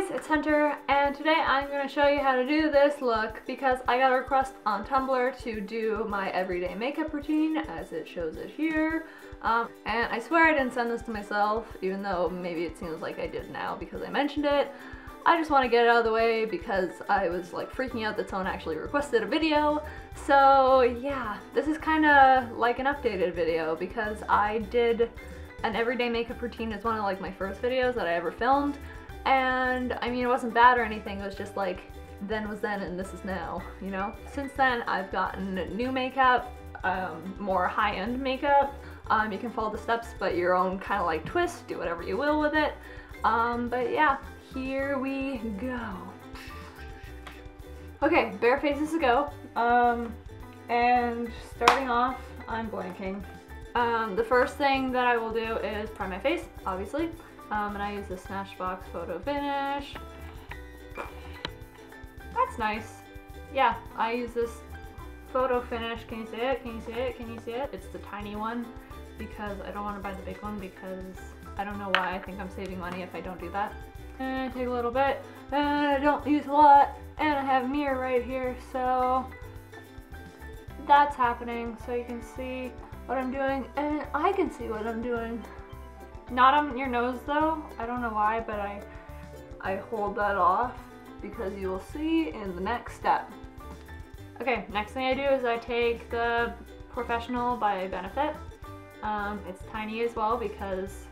guys, it's Hunter, and today I'm going to show you how to do this look because I got a request on Tumblr to do my everyday makeup routine as it shows it here. And I swear I didn't send this to myself, even though maybe it seems like I did now because I mentioned it. I just want to get it out of the way because I was like freaking out that someone actually requested a video. So yeah, this is kind of like an updated video because I did an everyday makeup routine as one of like my first videos that I ever filmed. And I mean, it wasn't bad or anything, it was just like, then was then and this is now, you know? Since then, I've gotten new makeup, more high-end makeup. You can follow the steps, but your own kind of like twist, do whatever you will with it. But yeah, here we go. Okay, bare faces to go. And starting off, I'm blanking. The first thing that I will do is prime my face, obviously. And I use the Smashbox Photo Finish. That's nice. Yeah, I use this Photo Finish. Can you see it? Can you see it? Can you see it? It's the tiny one because I don't want to buy the big one because I don't know why I think I'm saving money if I don't do that. And I take a little bit and I don't use a lot and I have a mirror right here, so that's happening so you can see what I'm doing and I can see what I'm doing. Not on your nose though, I don't know why, but I hold that off because you will see in the next step. Okay, next thing I do is I take the POREfessional by Benefit. It's tiny as well because,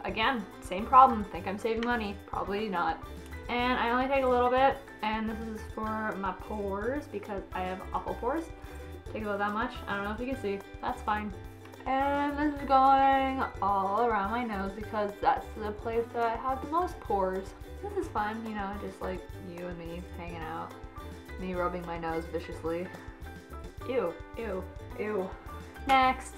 again, same problem, think I'm saving money, probably not. And I only take a little bit, and this is for my pores because I have awful pores. Take about that much, I don't know if you can see, that's fine. And this is going all around my nose because that's the place that I have the most pores. This is fun, you know, just like you and me hanging out. Me rubbing my nose viciously. Ew, ew, ew. Next,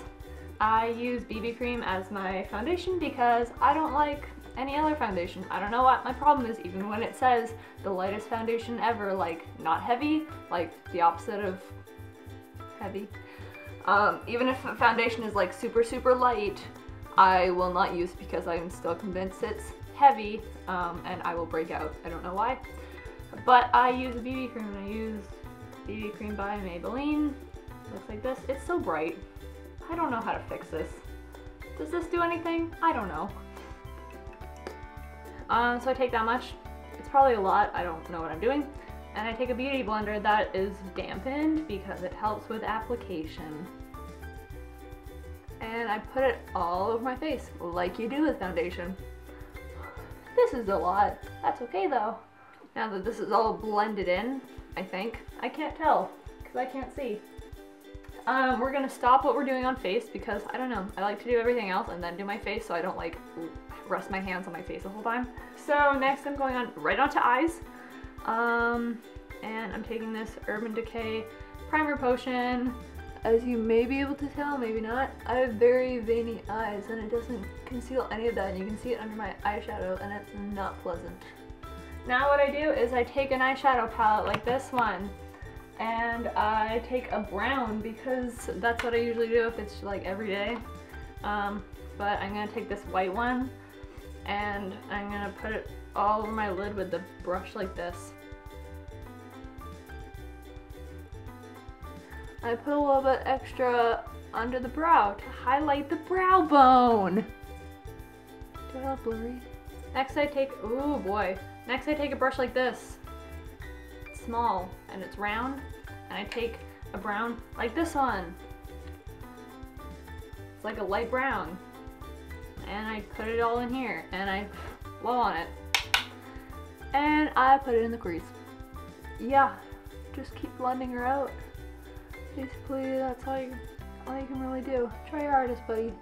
I use BB cream as my foundation because I don't like any other foundation. I don't know what my problem is, even when it says the lightest foundation ever, like not heavy, like the opposite of heavy. Even if a foundation is like super light, I will not use because I'm still convinced it's heavy, and I will break out. I don't know why. But I use a BB cream, and I use BB cream by Maybelline. Looks like this. It's so bright. I don't know how to fix this. Does this do anything? I don't know. So I take that much. It's probably a lot. I don't know what I'm doing. And I take a beauty blender that is dampened because it helps with application. And I put it all over my face, like you do with foundation. This is a lot. That's okay though. Now that this is all blended in, I think. I can't tell, because I can't see. We're gonna stop what we're doing on face because, I don't know, I like to do everything else and then do my face so I don't like rest my hands on my face the whole time. So next I'm going on right onto eyes. And I'm taking this Urban Decay primer potion. As you may be able to tell, maybe not, I have very veiny eyes and it doesn't conceal any of that, and you can see it under my eyeshadow and it's not pleasant. Now what I do is I take an eyeshadow palette like this one and I take a brown because that's what I usually do if it's like every day. But I'm gonna take this white one and I'm gonna put it all over my lid with the brush like this. I put a little bit extra under the brow to highlight the brow bone. Do I look blurry? Next I take, ooh boy. Next I take a brush like this. It's small and it's round. And I take a brown like this one. It's like a light brown. And I put it all in here and I blow on it. And I put it in the crease. Yeah, just keep blending her out. Basically, that's all you can really do. Try your hardest, buddy.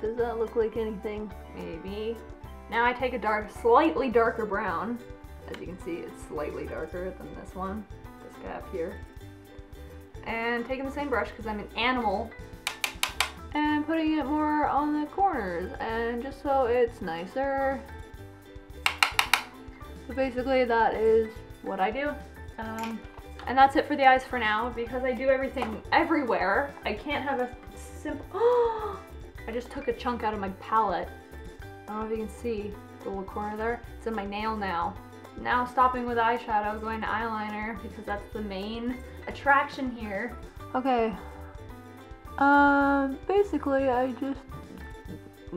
Does that look like anything? Maybe. Now I take a slightly darker brown. As you can see, it's slightly darker than this one. This guy up here. And taking the same brush, because I'm an animal, and putting it more on the corners, and just so it's nicer. So basically that is what I do. And that's it for the eyes for now, because I do everything everywhere. I can't have a simple, I just took a chunk out of my palette. I don't know if you can see. the little corner there. It's in my nail now. Now stopping with eyeshadow, going to eyeliner because that's the main attraction here. Okay. Basically I just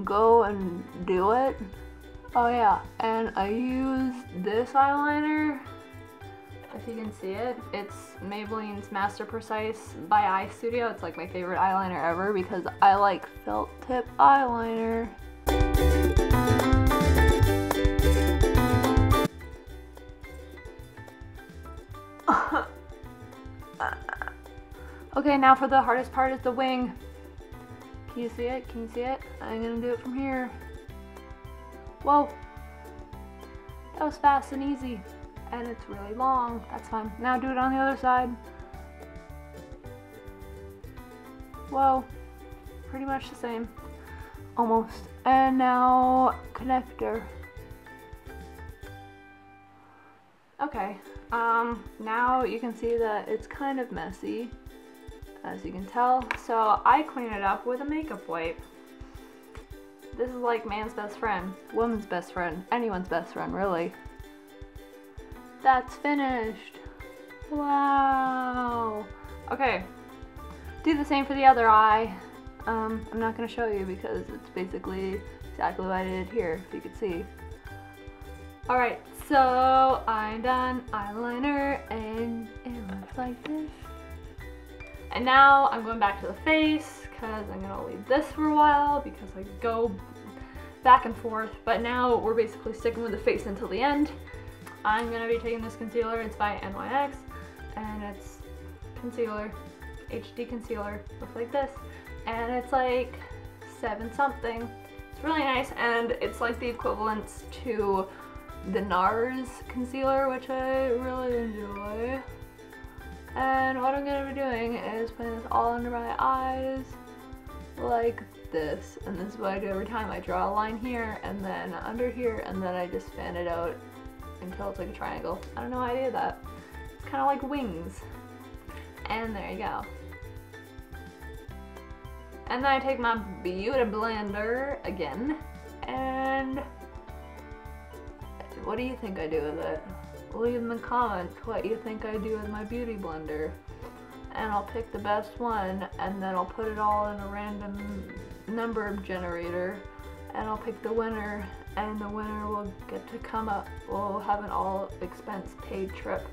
go and do it. Oh yeah, and I use this eyeliner, if you can see it. It's Maybelline's Master Precise by Eye Studio. It's like my favorite eyeliner ever because I like felt tip eyeliner. Okay, now for the hardest part is the wing. Can you see it? Can you see it? I'm gonna do it from here. Whoa. That was fast and easy. And it's really long. That's fine. Now do it on the other side. Whoa. Pretty much the same. Almost. And now connector. Okay. Now you can see that it's kind of messy, as you can tell. So I clean it up with a makeup wipe. This is like man's best friend, woman's best friend, anyone's best friend, really. That's finished. Wow. Okay. Do the same for the other eye. I'm not going to show you because it's basically exactly what I did here, if you could see. Alright, so I'm done eyeliner and it looks like this. And now I'm going back to the face because I'm gonna leave this for a while because I go back and forth. But now we're basically sticking with the face until the end. I'm gonna be taking this concealer. It's by NYX and it's concealer, HD concealer. Looks like this, and it's like 7 something. It's really nice, and it's like the equivalent to the NARS concealer, which I really enjoy. And what I'm going to be doing is putting this all under my eyes like this. And this is what I do every time. I draw a line here and then under here, and then I just fan it out until it's like a triangle. I don't know why I did that. It's kind of like wings. And there you go. And then I take my beauty blender again, and what do you think I do with it? Leave in the comments what you think I do with my beauty blender. And I'll pick the best one, and then I'll put it all in a random number generator, and I'll pick the winner, and the winner will get to come up, will have an all expense paid trip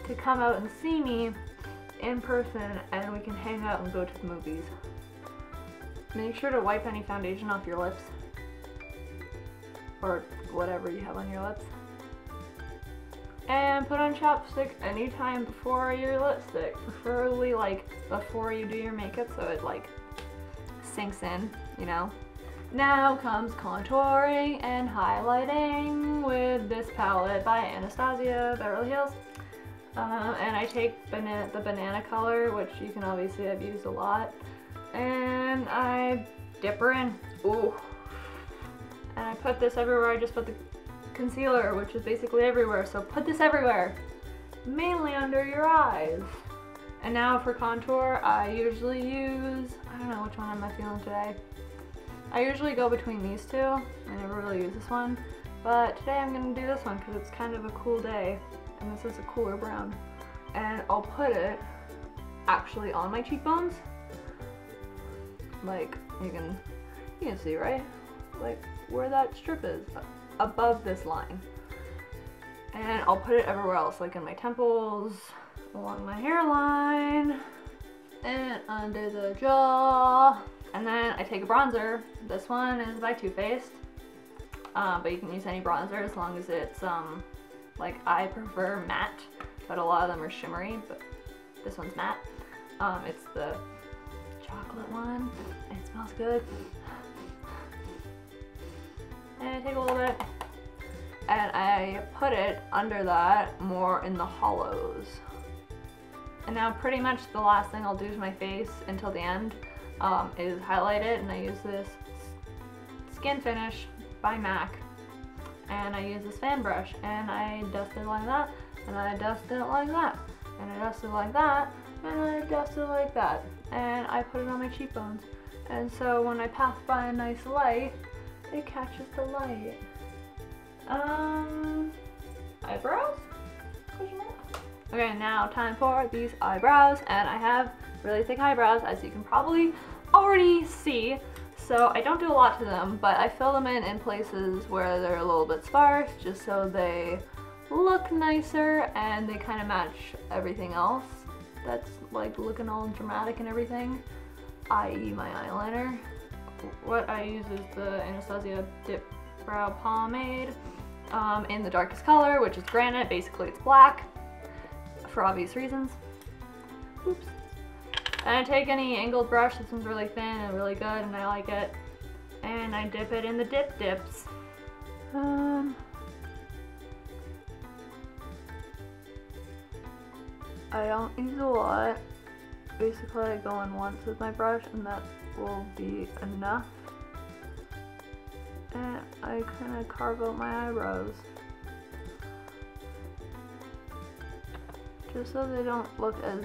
to come out and see me in person, and we can hang out and go to the movies. Make sure to wipe any foundation off your lips, or whatever you have on your lips. And put on chapstick anytime before your lipstick, preferably like before you do your makeup so it like sinks in, you know. Now comes contouring and highlighting with this palette by Anastasia, Beverly Hills. And I take the banana color, which you can obviously I've used a lot, and I dip her in. Ooh. And I put this everywhere. I just put the concealer, which is basically everywhere, so put this everywhere, mainly under your eyes. And now for contour, I usually use, I don't know which one am I feeling today. I usually go between these two. I never really use this one, but today I'm gonna do this one because it's kind of a cool day, and this is a cooler brown. And I'll put it actually on my cheekbones, like you can see, right? Like where that strip is, above this line. And I'll put it everywhere else, like in my temples, along my hairline, and under the jaw. And then I take a bronzer. This one is by Too Faced, but you can use any bronzer as long as it's like I prefer matte, but a lot of them are shimmery, but this one's matte. It's the chocolate one. It smells good. And I take a little bit and I put it under that, more in the hollows. And now pretty much the last thing I'll do to my face until the end is highlight it, and I use this Skinfinish by MAC, and I use this fan brush, and I dust it like that, and I dust it like that, and I dust it like that, and I dust it like that, and I put it on my cheekbones. And so when I pass by a nice light, it catches the light. Eyebrows? Okay, now time for these eyebrows, and I have really thick eyebrows, as you can probably already see. So I don't do a lot to them, but I fill them in places where they're a little bit sparse, just so they look nicer and they kind of match everything else that's like looking all dramatic and everything, i.e. my eyeliner. What I use is the Anastasia Dipbrow Pomade in the darkest color, which is Granite. Basically it's black, for obvious reasons. Oops. And I take any angled brush. This one's really thin and really good and I like it. And I dip it in the dips. I don't use a lot. Basically I go in once with my brush and that will be enough. And I kind of carve out my eyebrows. Just so they don't look as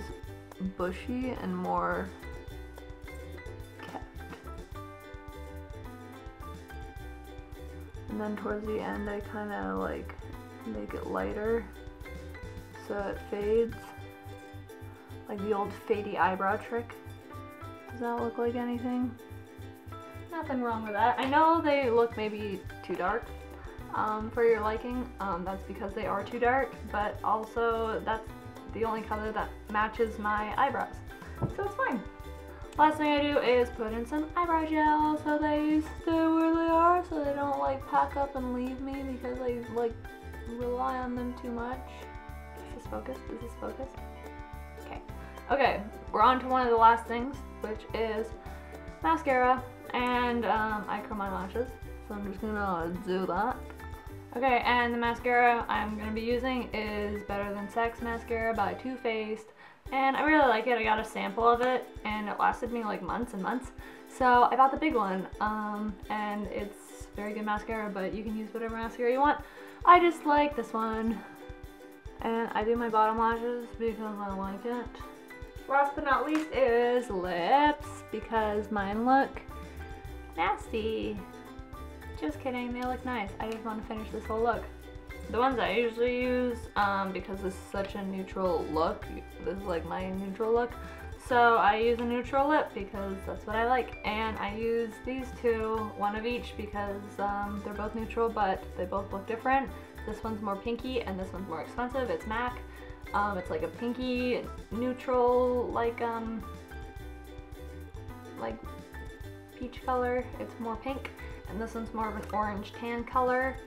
bushy and more kept. And then towards the end I kind of like make it lighter so it fades. Like the old fadey eyebrow trick. Does that look like anything? Nothing wrong with that. I know they look maybe too dark for your liking. That's because they are too dark, but also that's the only color that matches my eyebrows. So it's fine. Last thing I do is put in some eyebrow gel so they stay where they are, so they don't like pack up and leave me because I like rely on them too much. Is this focused? Is this focused? Okay, we're on to one of the last things, which is mascara and eye curl my lashes. So I'm just gonna do that. Okay, and the mascara I'm gonna be using is Better Than Sex mascara by Too Faced, and I really like it. I got a sample of it, and it lasted me like months and months. So I bought the big one, and it's very good mascara, but you can use whatever mascara you want. I just like this one, and I do my bottom lashes because I like it. Last but not least is lips, because mine look nasty. Just kidding, they look nice. I just want to finish this whole look. The ones I usually use, because this is such a neutral look, this is like my neutral look, so I use a neutral lip because that's what I like. And I use these two, one of each, because they're both neutral but they both look different. This one's more pinky and this one's more expensive. It's MAC. It's like a pinky neutral, like peach color. It's more pink, and this one's more of an orange tan color.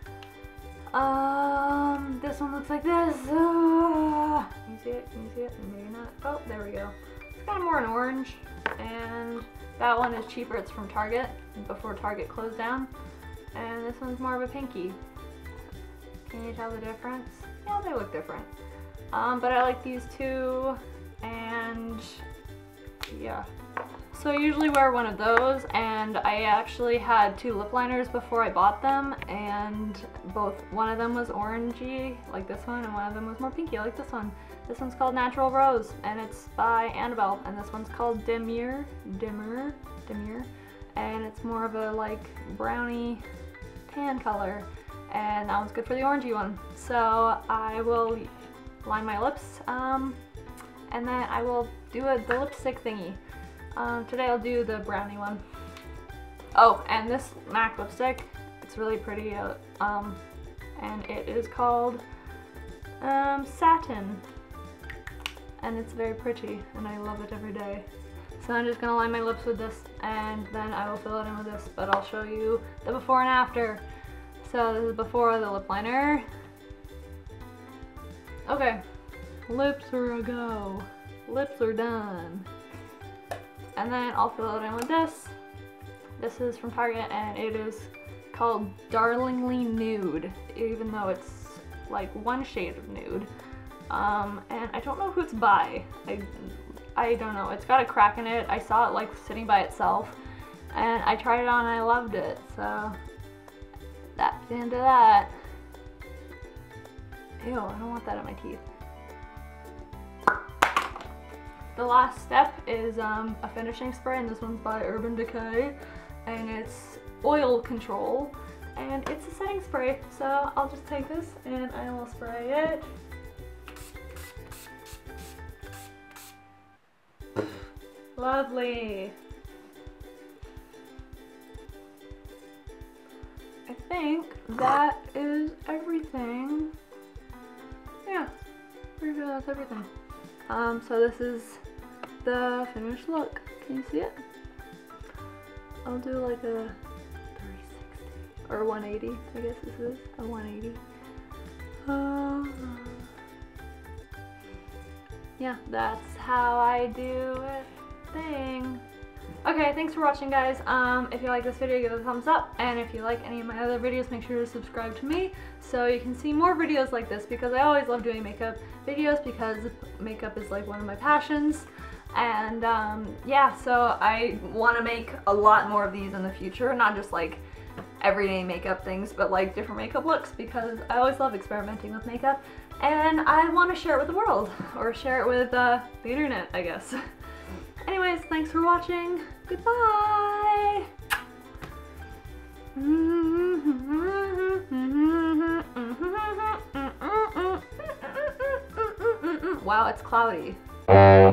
This one looks like this. Can you see it? Can you see it? Maybe not. Oh, there we go. It's kind of more an orange, and that one is cheaper. It's from Target before Target closed down, and this one's more of a pinky. Can you tell the difference? Yeah, they look different. But I like these two, and yeah. So I usually wear one of those, and I actually had two lip liners before I bought them, and one of them was orangey, like this one, and one of them was more pinky, like this one. This one's called Natural Rose, and it's by Annabelle, and this one's called Dimmer, and it's more of a like brownie tan color, and that one's good for the orangey one. So I will line my lips, and then I will do the lipstick thingy. Today I'll do the brownie one. Oh, and this MAC lipstick, it's really pretty, and it is called Satin, and it's very pretty, and I love it every day. So I'm just gonna line my lips with this, and then I will fill it in with this, but I'll show you the before and after. So this is before the lip liner. Okay, lips are a go. Lips are done. And then I'll fill it in with this. This is from Target, and it is called Darlingly Nude, even though it's like one shade of nude. And I don't know who it's by. I don't know. It's got a crack in it. I saw it like sitting by itself, and I tried it on and I loved it. So that's the end of that. Ew, I don't want that in my teeth. The last step is a finishing spray, and this one's by Decay, and it's oil control, and it's a setting spray, so I'll just take this and I will spray it. Lovely. I think that is everything. Yeah, pretty sure that's everything. So this is the finished look. Can you see it? I'll do like a 360 or 180. I guess this is a 180. Yeah, that's how I do it. Thing. Okay, thanks for watching, guys. If you like this video, give it a thumbs up, and if you like any of my other videos, make sure to subscribe to me so you can see more videos like this, because I always love doing makeup videos because makeup is like one of my passions. And yeah, so I want to make a lot more of these in the future, not just like everyday makeup things, but like different makeup looks, because I always love experimenting with makeup and I want to share it with the world, or share it with the internet, I guess. Anyways, thanks for watching. Goodbye! Wow, it's cloudy.